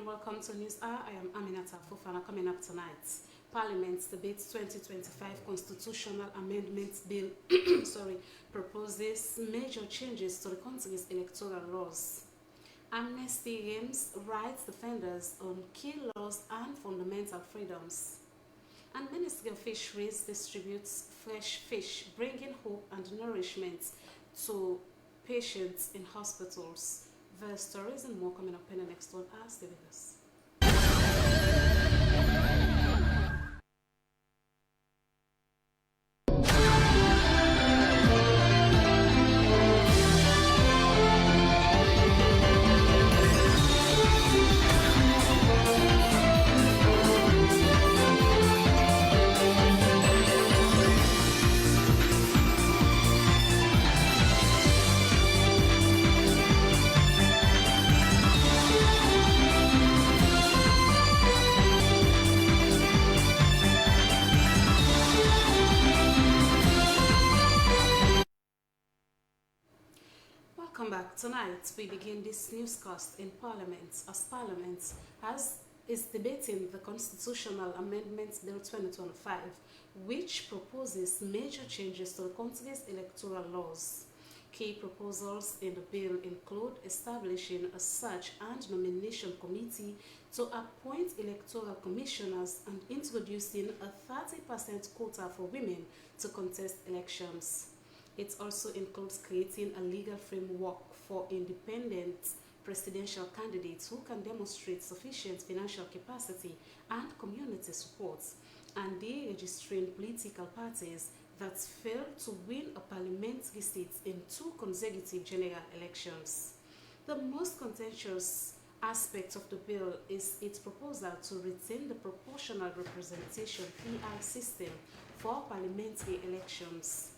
welcome to News Hour. I am Aminata Fofana. Coming up tonight, Parliament debates 2025 Constitutional Amendment Bill proposes major changes to the country's electoral laws. Amnesty aims rights defenders on key laws and fundamental freedoms. And Ministry of Fisheries distributes fresh fish, bringing hope and nourishment to patients in hospitals. The stories and more coming up in the next 1 hour. Stay with us. Welcome back. Tonight we begin this newscast in Parliament as Parliament is debating the Constitutional Amendment Bill 2025, which proposes major changes to the country's electoral laws. Key proposals in the bill include establishing a search and nomination committee to appoint electoral commissioners and introducing a 30% quota for women to contest elections. It also includes creating a legal framework for independent presidential candidates who can demonstrate sufficient financial capacity and community support, and deregistering political parties that fail to win a parliamentary seat in 2 consecutive general elections. The most contentious aspect of the bill is its proposal to retain the proportional representation PR system for parliamentary elections.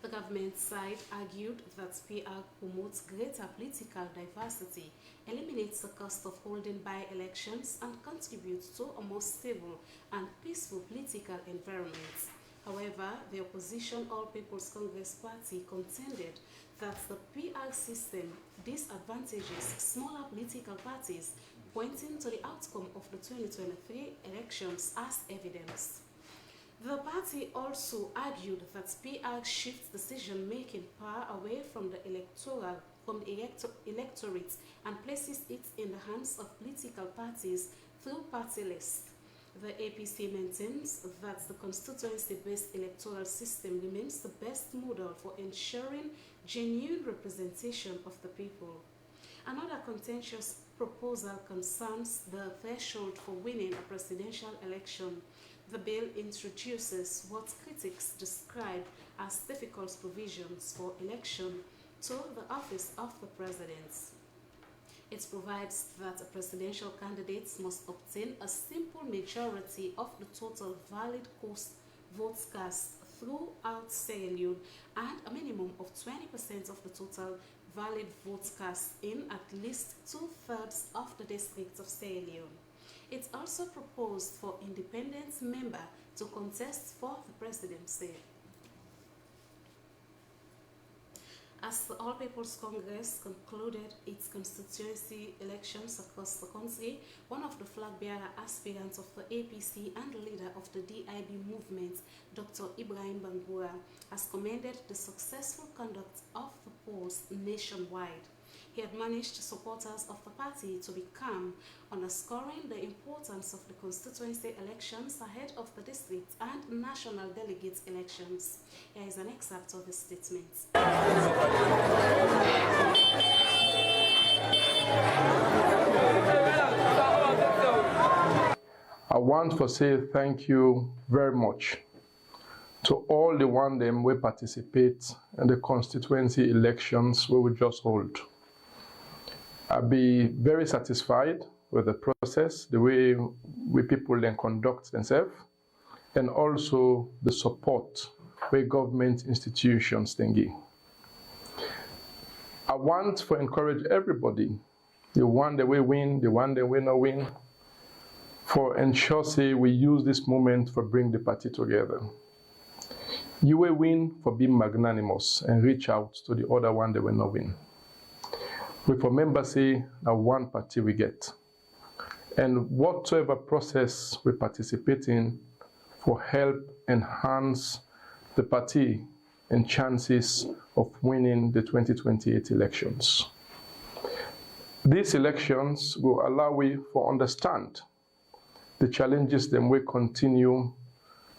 The government side argued that PR promotes greater political diversity, eliminates the cost of holding by-elections, and contributes to a more stable and peaceful political environment. However, the opposition All People's Congress Party contended that the PR system disadvantages smaller political parties, pointing to the outcome of the 2023 elections as evidence. The party also argued that PR shifts decision-making power away from the electorate and places it in the hands of political parties through party lists. The APC maintains that the constituency-based electoral system remains the best model for ensuring genuine representation of the people. Another contentious proposal concerns the threshold for winning a presidential election. The bill introduces what critics describe as difficult provisions for election to the office of the president. It provides that a presidential candidate must obtain a simple majority of the total valid votes cast throughout Sierra Leone and a minimum of 20% of the total valid votes cast in at least 2/3 of the districts of Sierra Leone. It also proposed for independent member to contest for the presidency. As the All People's Congress concluded its constituency elections across the country, one of the flag-bearer aspirants of the APC and leader of the DIB movement, Dr. Ibrahim Bangura, has commended the successful conduct of the polls nationwide. He admonished supporters of the party to be calm, underscoring the importance of the constituency elections ahead of the district and national delegate elections. Here is an excerpt of his statement. I want to say thank you very much to all the one them we participate in the constituency elections we will just hold. I'll be very satisfied with the process, the way we people then conduct themselves, and also the support where government institutions then give. I want to encourage everybody, the one that we win, the one that we not win, for ensure say we use this moment for bring the party together. You will win for being magnanimous and reach out to the other one that will not win. We remember say that one party we get, and whatsoever process we participate in for help enhance the party and chances of winning the 2028 elections. These elections will allow we for understand the challenges that will continue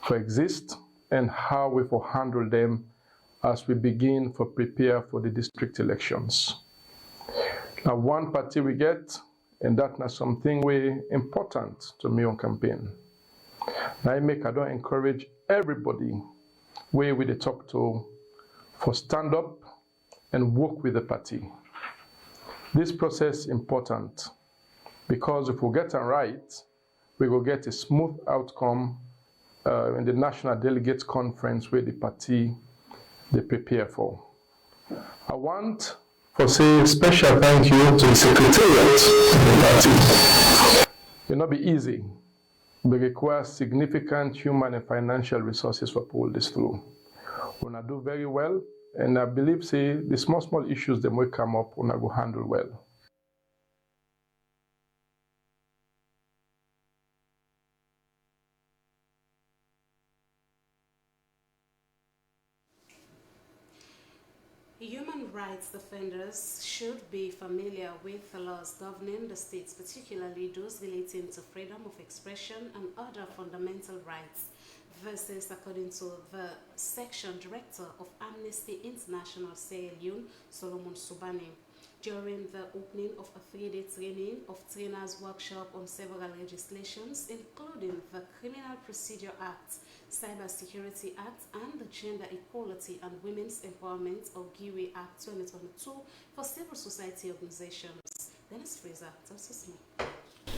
to exist and how we will handle them as we begin to prepare for the district elections. Now, one party we get, and that's not something very important to me on campaign. Now, I don't encourage everybody where we talk to for stand up and work with the party. This process is important because if we get it right, we will get a smooth outcome in the National Delegates Conference where the party they prepare for. I want to say a special thank you to the Secretariat of the party. It will not be easy, but requires significant human and financial resources to pull this through. We're going to do very well, and I believe the small issues that will come up, we're going to handle well. Human rights defenders should be familiar with the laws governing the states, particularly those relating to freedom of expression and other fundamental rights. This is according to the Section Director of Amnesty International, Sierra Leone, Solomon Subani, during the opening of a 3-day training of trainers workshop on several legislations, including the Criminal Procedure Act, Cybersecurity Act, and the Gender Equality and Women's Empowerment or GIWE Act 2022 for civil society organizations. Dennis Fraser tells us more.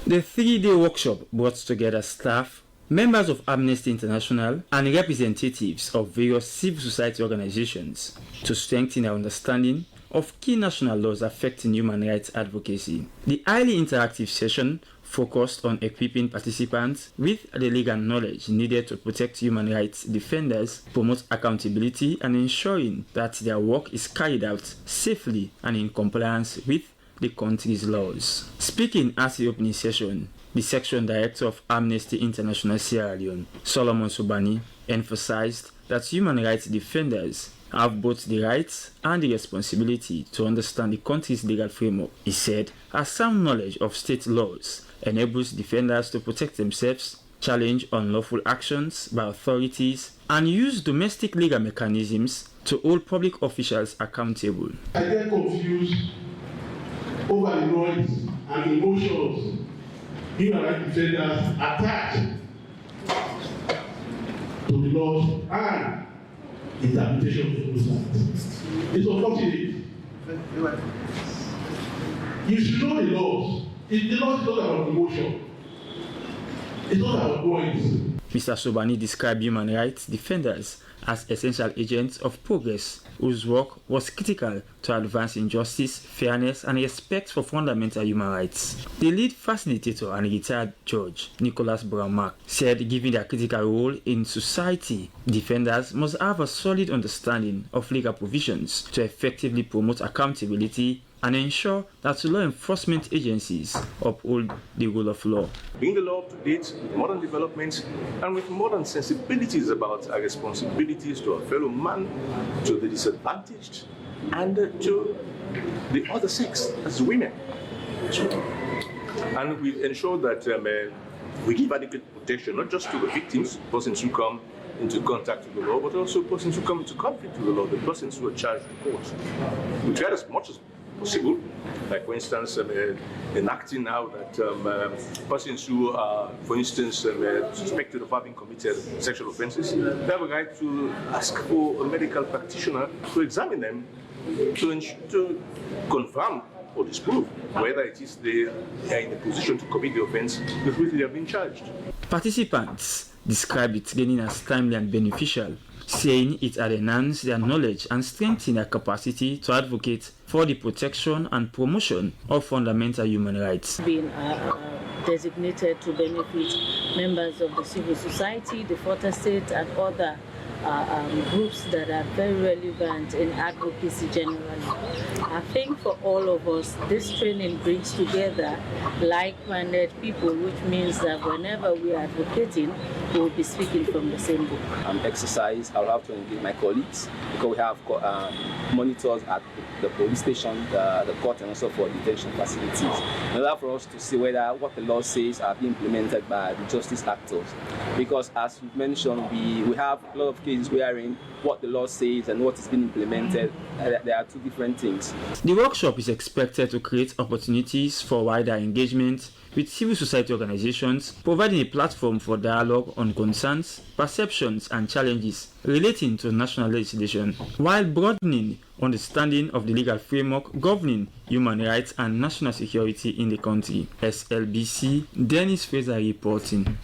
The 3-day workshop brought together staff, members of Amnesty International, and representatives of various civil society organizations to strengthen our understanding of key national laws affecting human rights advocacy. The highly interactive session focused on equipping participants with the legal knowledge needed to protect human rights defenders, promote accountability, and ensuring that their work is carried out safely and in compliance with the country's laws. Speaking at the opening session, the Section Director of Amnesty International Sierra Leone, Solomon Subani, emphasized that human rights defenders have both the rights and the responsibility to understand the country's legal framework. He said, a sound knowledge of state laws enables defenders to protect themselves, challenge unlawful actions by authorities, and use domestic legal mechanisms to hold public officials accountable. I get confused over the noise and emotions human rights defenders attach to the laws and interpretation of those rights. It's unfortunate. You should know the laws. The law is not about emotion. It's not about noise. Mr. Subani described human rights defenders as essential agents of progress whose work was critical to advancing justice, fairness, and respect for fundamental human rights. The lead facilitator and retired judge, Nicholas Brown-Mark, said given their critical role in society, defenders must have a solid understanding of legal provisions to effectively promote accountability and ensure that law enforcement agencies uphold the rule of law. Bring the law up to date with modern developments and with modern sensibilities about our responsibilities to our fellow man, to the disadvantaged, and to the other sex, as women. And we ensure that we give adequate protection, not just to the victims, persons who come into contact with the law, but also persons who come into conflict with the law, the persons who are charged in court. We try as much as possible, like for instance, enacting now that persons who are, for instance, suspected of having committed sexual offences, they have a right to ask for a medical practitioner to examine them to confirm or disprove whether it is they are in a position to commit the offence with which they have been charged. Participants described the training as timely and beneficial, saying it had enhanced their knowledge and strengthened their capacity to advocate for the protection and promotion of fundamental human rights. Being designated to benefit members of the civil society, the Forter State, and other groups that are very relevant in advocacy generally. I think for all of us, this training brings together like-minded people, which means that whenever we are advocating, we will be speaking from the same book. Exercise, I'll have to engage my colleagues because we have monitors at the police station, the court, and also for detention facilities. In order for us to see whether what the law says are being implemented by the justice actors. Because as you mentioned, we have a lot of cases wherein what the law says and what is being implemented, there are two different things. The workshop is expected to create opportunities for wider engagement with civil society organizations, providing a platform for dialogue on concerns, perceptions, and challenges relating to national legislation, while broadening understanding of the legal framework governing human rights and national security in the country. SLBC, Dennis Fraser reporting.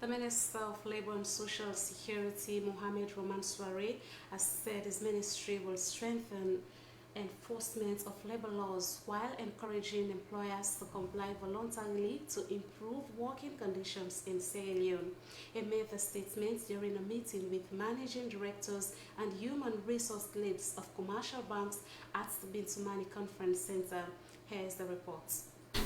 The Minister of Labour and Social Security, Mohamed Roman Soare, has said his ministry will strengthen enforcement of labour laws while encouraging employers to comply voluntarily to improve working conditions in Sierra Leone. He made the statement during a meeting with managing directors and human resource leads of commercial banks at the Bintumani Conference Center. Here is the report.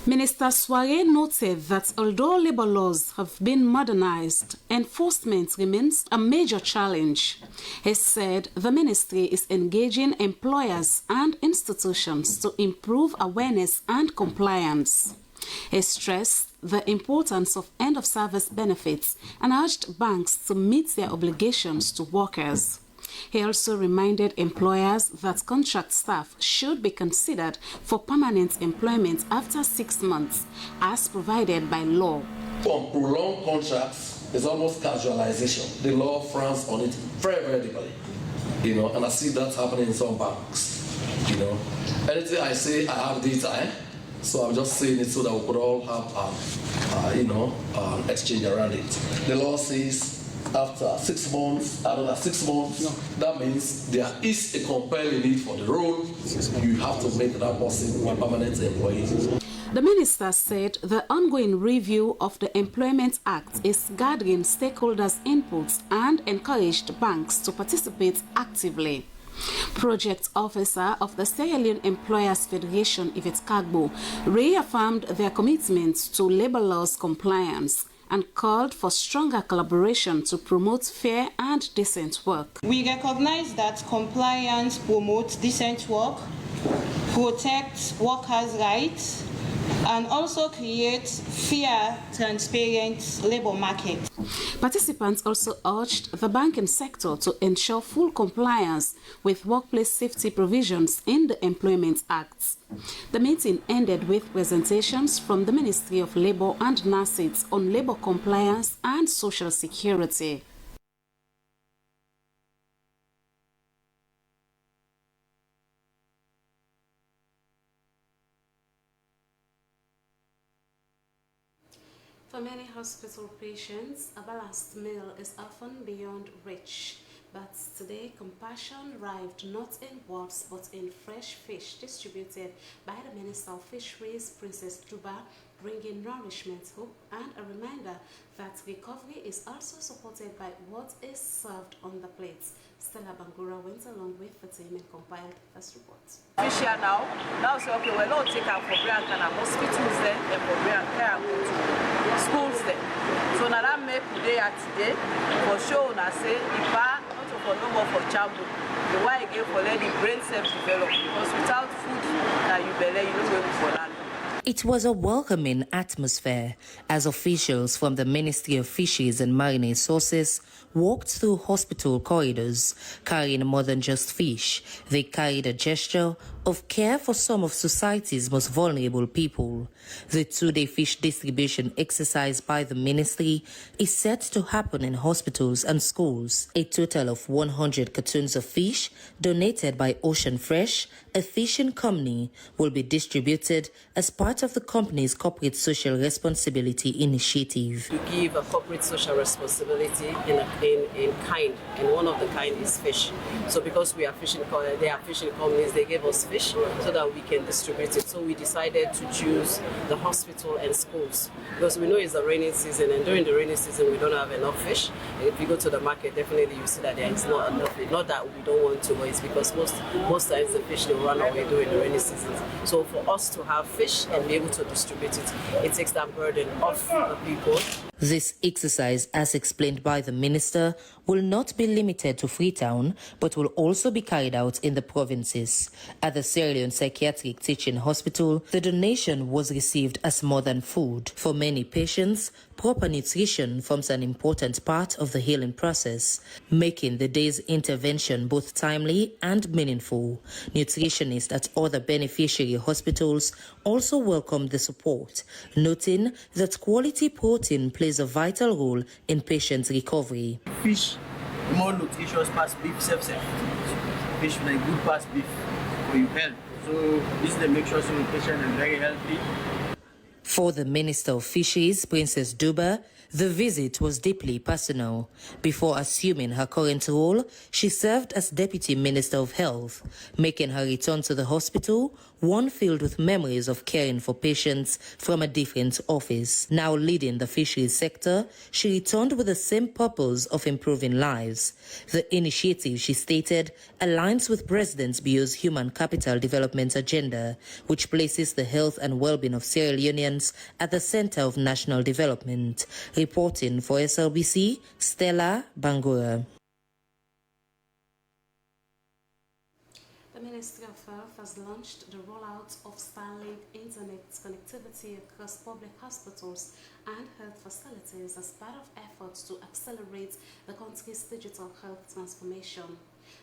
Minister Soare noted that although labour laws have been modernized, enforcement remains a major challenge. He said the ministry is engaging employers and institutions to improve awareness and compliance. He stressed the importance of end-of-service benefits and urged banks to meet their obligations to workers. He also reminded employers that contract staff should be considered for permanent employment after 6 months, as provided by law. On prolonged contracts, it's almost casualization. The law frowns on it very, very deeply, and I see that happening in some banks. Anything I say, I have data, so I'm just saying it so that we could all have, an exchange around it. The law says, after 6 months, that means there is a compelling need for the role. You have to make that person a permanent employee. The minister said the ongoing review of the Employment Act is gathering stakeholders' inputs and encouraged banks to participate actively. Project Officer of the Sierra Leone Employers Federation, Yvette Kagbo, reaffirmed their commitment to labour laws compliance and called for stronger collaboration to promote fair and decent work. We recognize that compliance promotes decent work, protects workers' rights, and also creates fair, transparent labour market. Participants also urged the banking sector to ensure full compliance with workplace safety provisions in the Employment Act. The meeting ended with presentations from the Ministry of Labour and NASIT on labour compliance and social security. For many hospital patients, a balanced meal is often beyond reach. But today, compassion arrived not in words but in fresh fish distributed by the Minister of Fisheries, Princess Juba, bringing nourishment, hope, and a reminder that recovery is also supported by what is served on the plates. Stella Bangura went along with the team and compiled this report. Fish here now say, okay, we're not taking out for brand and hospitals then, and for brand care to schools then. So now that make today for sure, I say, if I not for no more for chambu, the why again for letting brain cells develop, because without food that you belay, you don't go for that. It was a welcoming atmosphere as officials from the Ministry of Fisheries and Marine Resources walked through hospital corridors carrying more than just fish. They carried a gesture of care for some of society's most vulnerable people. The two-day fish distribution exercise by the ministry is set to happen in hospitals and schools. A total of 100 cartons of fish donated by Ocean Fresh, a fishing company, will be distributed as part part of the company's corporate social responsibility initiative. To give a corporate social responsibility in kind, and one of the kind is fish. So because they are fishing companies, they gave us fish so that we can distribute it. So we decided to choose the hospital and schools because we know it's the rainy season, and during the rainy season we don't have enough fish. And if you go to the market, definitely you see that there is not enough. Not that we don't want to, but it's because most times the fish will run away during the rainy season. So for us to have fish and be able to distribute it, it takes that burden off the people. This exercise, as explained by the minister, will not be limited to Freetown, but will also be carried out in the provinces. At the Sierra Leone Psychiatric Teaching Hospital, the donation was received as more than food. For many patients, proper nutrition forms an important part of the healing process, making the day's intervention both timely and meaningful. Nutritionists at other beneficiary hospitals also welcomed the support, noting that quality protein plays a vital role in patients' recovery. Fish more nutritious past beef self. Fish like good past beef for your health. So this is the make sure so the patient is very healthy. For the Minister of Fisheries, Princess Duba, the visit was deeply personal. Before assuming her current role, she served as Deputy Minister of Health, making her return to the hospital one filled with memories of caring for patients from a different office. Now leading the fisheries sector, she returned with the same purpose of improving lives. The initiative, she stated, aligns with President Bio's Human Capital Development Agenda, which places the health and well-being of Sierra Leoneans at the center of national development. Reporting for SLBC, Stella Bangura. The Ministry of Health has launched the rollout of Starlink internet connectivity across public hospitals and health facilities as part of efforts to accelerate the country's digital health transformation.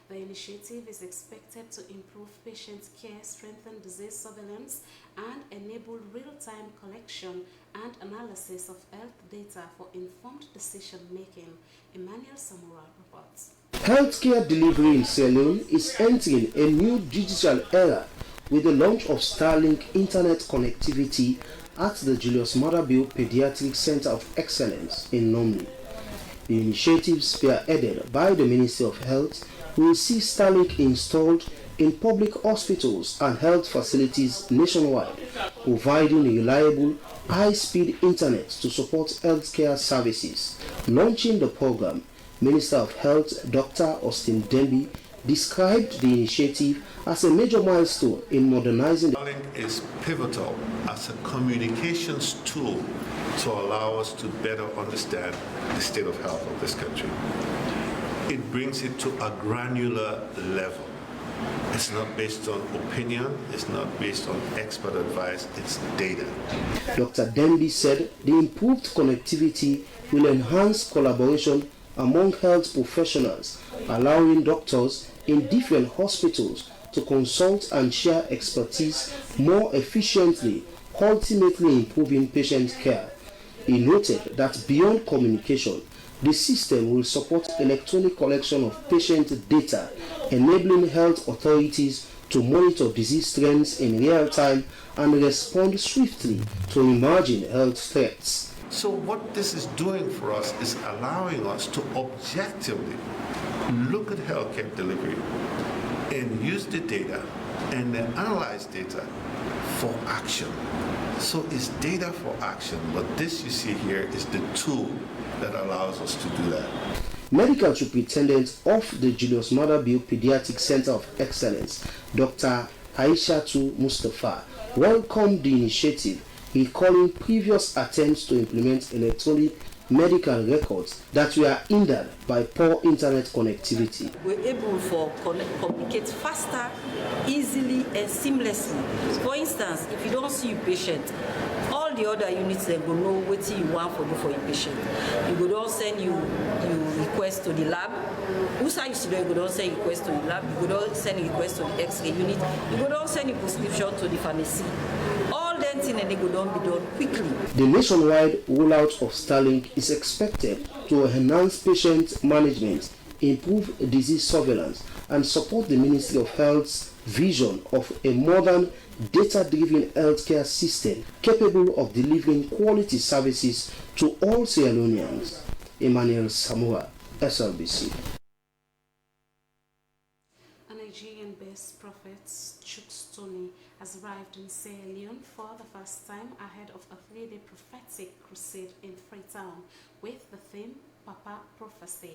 The initiative is expected to improve patient care, strengthen disease surveillance, and enable real-time collection and analysis of health data for informed decision-making. Emmanuel Samura reports. Healthcare delivery in Sierra Leone is entering a new digital era with the launch of Starlink internet connectivity at the Julius Maada Bio Pediatric Center of Excellence in Nomni. The initiative, spearheaded by the Ministry of Health, will see Starlink installed in public hospitals and health facilities nationwide, providing reliable, high-speed internet to support healthcare services. Launching the program, Minister of Health Dr. Austin Demby described the initiative as a major milestone in modernizing. Starlink is pivotal as a communications tool to allow us to better understand the state of health of this country. It brings it to a granular level. It's not based on opinion, it's not based on expert advice, it's data. Dr. Demby said the improved connectivity will enhance collaboration among health professionals, allowing doctors in different hospitals to consult and share expertise more efficiently, ultimately improving patient care. He noted that beyond communication, the system will support electronic collection of patient data, enabling health authorities to monitor disease trends in real time and respond swiftly to emerging health threats. So what this is doing for us is allowing us to objectively look at healthcare delivery and use the data and then analyze data for action. So it's data for action, but this you see here is the tool that allows us to do that. Medical Superintendent of the Julius Maada Bio Pediatric Center of Excellence, Dr. Aishatu Mustafa, welcomed the initiative, recalling previous attempts to implement electronic medical records that were hindered by poor internet connectivity. We're able to communicate faster, easily, and seamlessly. For instance, if you don't see your patient, all the other units then will know what you want for your patient. You go don't send you request to the lab. USA you go don't send request to the lab. You go don't send request to the X-ray unit. You go don't send a prescription to the pharmacy. All that thing and they go don't be done quickly. The nationwide rollout of Starlink is expected to enhance patient management, improve disease surveillance, and support the Ministry of Health's vision of a modern, data-driven healthcare system capable of delivering quality services to all Sierra Leoneans. Emmanuel Samoa, SLBC. A Nigerian-based prophet, Chuck Stoney, has arrived in Sierra Leone for the first time ahead of a 3-day prophetic crusade in Freetown with the theme Papa Prophecy.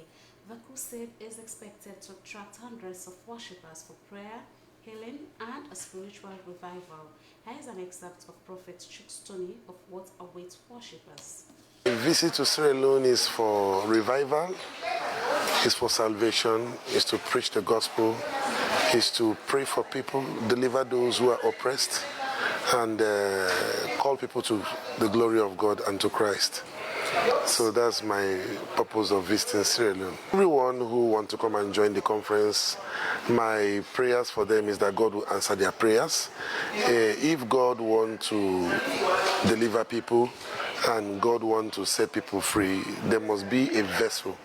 The crusade is expected to attract hundreds of worshippers for prayer, healing, and a spiritual revival. Here is an excerpt of Prophet Chuck Stoney of what awaits worshippers. The visit to Sierra Leone is for revival, is for salvation, is to preach the gospel, is to pray for people, deliver those who are oppressed, and call people to the glory of God and to Christ. So that's my purpose of visiting Sierra Leone. Everyone who wants to come and join the conference, my prayers for them is that God will answer their prayers. If God wants to deliver people and God wants to set people free, there must be a vessel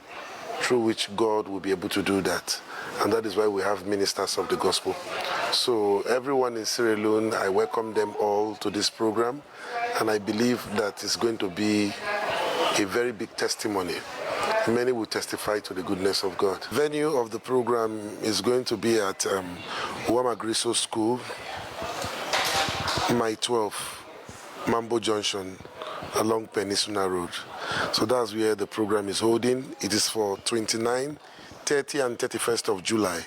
through which God will be able to do that. And that is why we have ministers of the gospel. So everyone in Sierra Leone, I welcome them all to this program, and I believe that it's going to be a very big testimony. Many will testify to the goodness of God. Venue of the program is going to be at Wamagriso School, Mile 12, Mambo Junction, along Peninsula Road. So that's where the program is holding. It is for 29, 30 and 31st of July,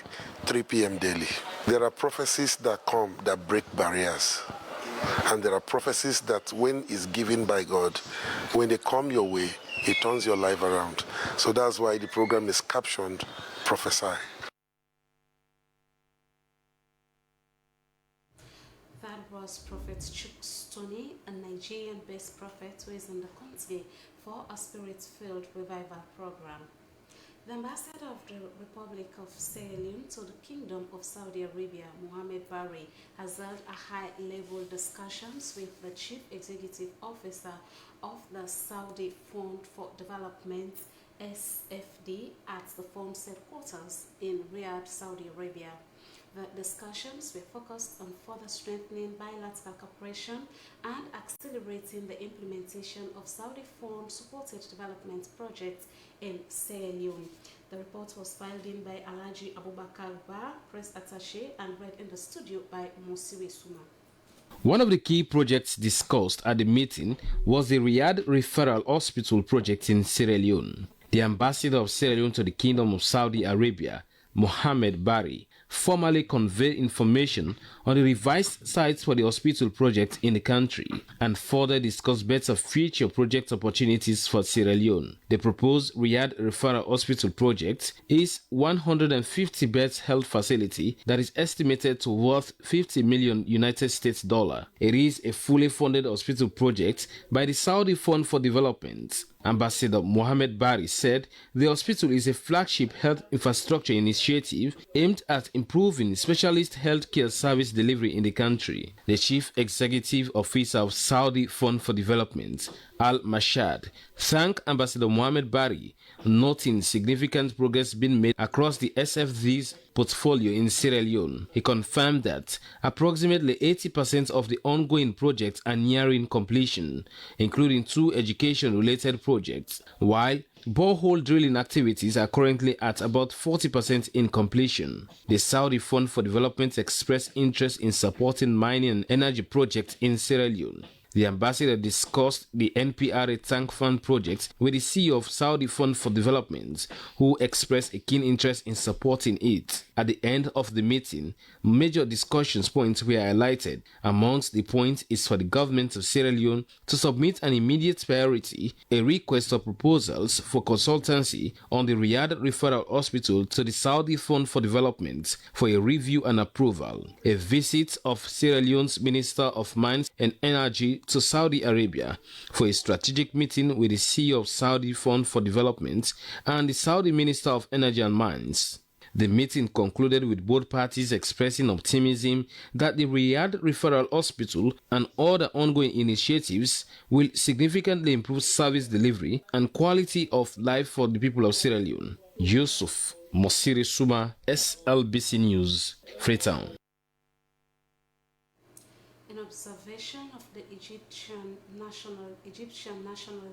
3 p.m. daily. There are prophecies that come that break barriers. And there are prophecies that when it's given by God, when they come your way, it turns your life around. So that's why the program is captioned Prophesy. That was Prophet Chuck Stoney, a Nigerian-based prophet who is in the country for a spirit-filled revival program. The ambassador of the Republic of Sierra Leone to the Kingdom of Saudi Arabia, Mohammed Bari, has held a high-level discussions with the Chief Executive Officer of the Saudi Fund for Development, SFD, at the fund's headquarters in Riyadh, Saudi Arabia. The discussions were focused on further strengthening bilateral cooperation and accelerating the implementation of Saudi Fund-supported development projects in Sierra Leone. The report was filed in by Alhaji Abubakar Ba, press attaché, and read in the studio by Mosiwe Suma. One of the key projects discussed at the meeting was the Riyadh Referral Hospital project in Sierra Leone. The ambassador of Sierra Leone to the Kingdom of Saudi Arabia, Mohammed Bari, formally conveyed information on the revised sites for the hospital project in the country and further discussed better future project opportunities for Sierra Leone. The proposed Riyadh Referral Hospital project is 150 beds health facility that is estimated to worth $50 million United States dollar. It is a fully funded hospital project by the Saudi Fund for Development. Ambassador Mohammed Bari said the hospital is a flagship health infrastructure initiative aimed at improving specialist healthcare service delivery in the country. The Chief Executive Officer of Saudi Fund for Development, Al Mashad, thanked Ambassador Mohammed Bari, noting significant progress being made across the SFD's portfolio in Sierra Leone. He confirmed that approximately 80% of the ongoing projects are nearing completion, including 2 education-related projects, while borehole drilling activities are currently at about 40% in completion. The Saudi Fund for Development expressed interest in supporting mining and energy projects in Sierra Leone. The ambassador discussed the NPRA Tank Fund project with the CEO of Saudi Fund for Development, who expressed a keen interest in supporting it. At the end of the meeting, major discussions points were highlighted. Amongst the points is for the government of Sierra Leone to submit an immediate priority, a request for proposals for consultancy on the Riyadh Referral Hospital to the Saudi Fund for Development for a review and approval. A visit of Sierra Leone's Minister of Mines and Energy to Saudi Arabia for a strategic meeting with the CEO of Saudi Fund for Development and the Saudi Minister of Energy and Mines. The meeting concluded with both parties expressing optimism that the Riyadh Referral Hospital and other ongoing initiatives will significantly improve service delivery and quality of life for the people of Sierra Leone. Yusuf Mosiri Suma, SLBC News, Freetown. In observation of the Egyptian National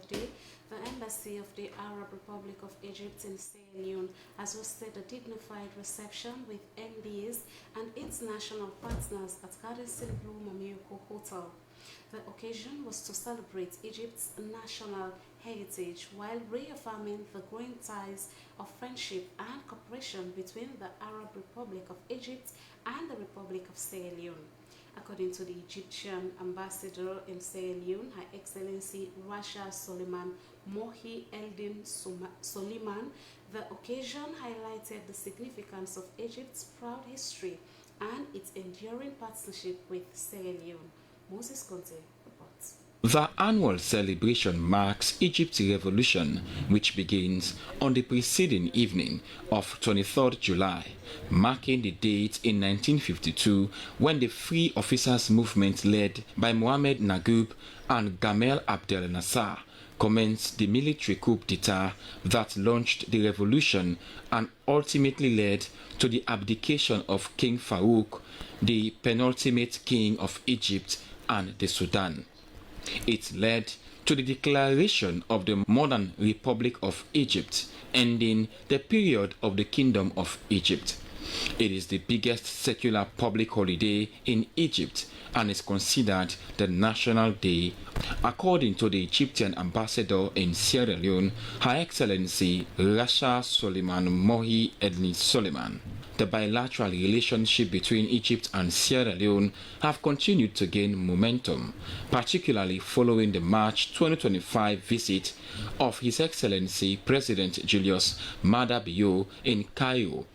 Day, the Embassy of the Arab Republic of Egypt in Sierra Leone has hosted a dignified reception with MDs and international partners at Radisson Blu Mamoudzou Hotel. The occasion was to celebrate Egypt's national heritage while reaffirming the growing ties of friendship and cooperation between the Arab Republic of Egypt and the Republic of Sierra Leone. According to the Egyptian ambassador in Sierra Leone, Her Excellency Rasha Soliman Mohi Eldin Soliman, the occasion highlighted the significance of Egypt's proud history and its enduring partnership with Sierra Leone. Moses Conte reports. The annual celebration marks Egypt's revolution, which begins on the preceding evening of 23rd July, marking the date in 1952 when the Free Officers Movement led by Mohamed Naguib and Gamal Abdel Nasser commenced the military coup d'etat that launched the revolution and ultimately led to the abdication of King Farouk, the penultimate king of Egypt and the Sudan. It led to the declaration of the modern Republic of Egypt, ending the period of the Kingdom of Egypt. It is the biggest secular public holiday in Egypt and is considered the national day. According to the Egyptian ambassador in Sierra Leone, Her Excellency Rasha Soliman Mohi Edni Soliman, the bilateral relationship between Egypt and Sierra Leone have continued to gain momentum, particularly following the March 2025 visit of His Excellency President Julius Maada Bio in Cairo.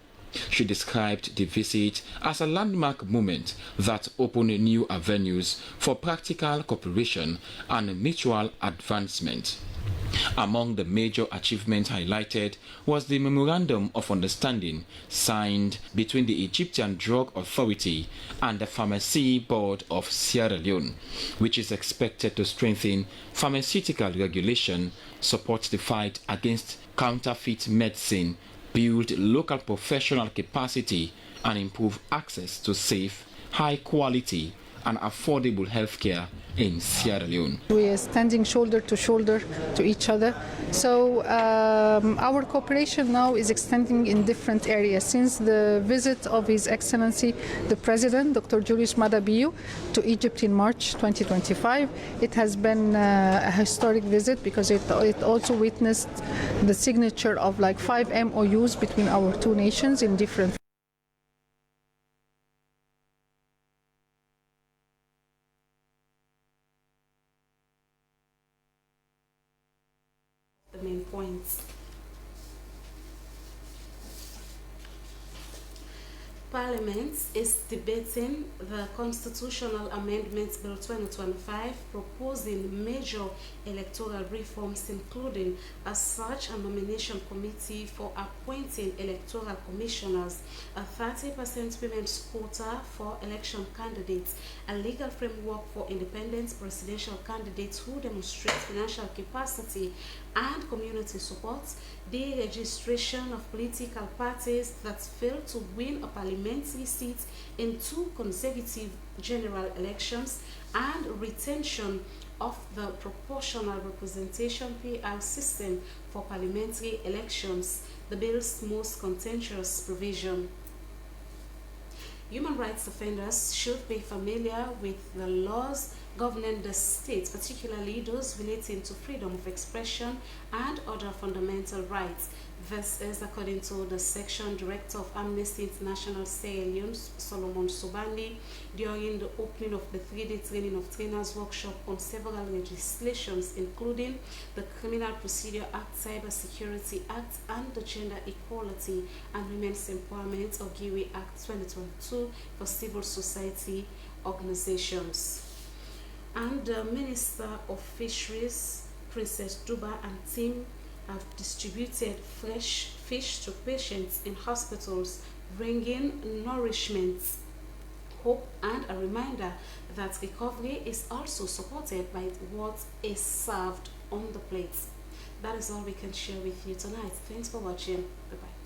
She described the visit as a landmark moment that opened new avenues for practical cooperation and mutual advancement. Among the major achievements highlighted was the Memorandum of Understanding signed between the Egyptian Drug Authority and the Pharmacy Board of Sierra Leone, which is expected to strengthen pharmaceutical regulation, support the fight against counterfeit medicine, build local professional capacity, and improve access to safe, high-quality, and affordable healthcare in Sierra Leone. We are standing shoulder to shoulder to each other. So our cooperation now is extending in different areas. Since the visit of His Excellency the President, Dr. Julius Maada Bio, to Egypt in March 2025, it has been a historic visit because it also witnessed the signature of like 5 MOUs between our two nations in different main points. Parliament is debating the Constitutional Amendments Bill 2025, proposing major electoral reforms, including as such a nomination committee for appointing electoral commissioners, a 30% women's quota for election candidates, a legal framework for independent presidential candidates who demonstrate financial capacity and community support, the registration of political parties that failed to win a parliamentary seat in 2 consecutive general elections, and retention of the proportional representation PR system for parliamentary elections, the bill's most contentious provision. Human rights offenders should be familiar with the laws governing the state, particularly those relating to freedom of expression and other fundamental rights. This is according to the Section Director of Amnesty International Sierra Leone, Solomon Sobandi, during the opening of the 3-day training of trainers workshop on several legislations, including the Criminal Procedure Act, Cyber Security Act, and the Gender Equality and Women's Empowerment or GIWI Act 2022 for civil society organizations. And the Minister of Fisheries, Princess Duba, and team have distributed fresh fish to patients in hospitals, bringing nourishment, hope, and a reminder that recovery is also supported by what is served on the plate. That is all we can share with you tonight. Thanks for watching. Bye-bye.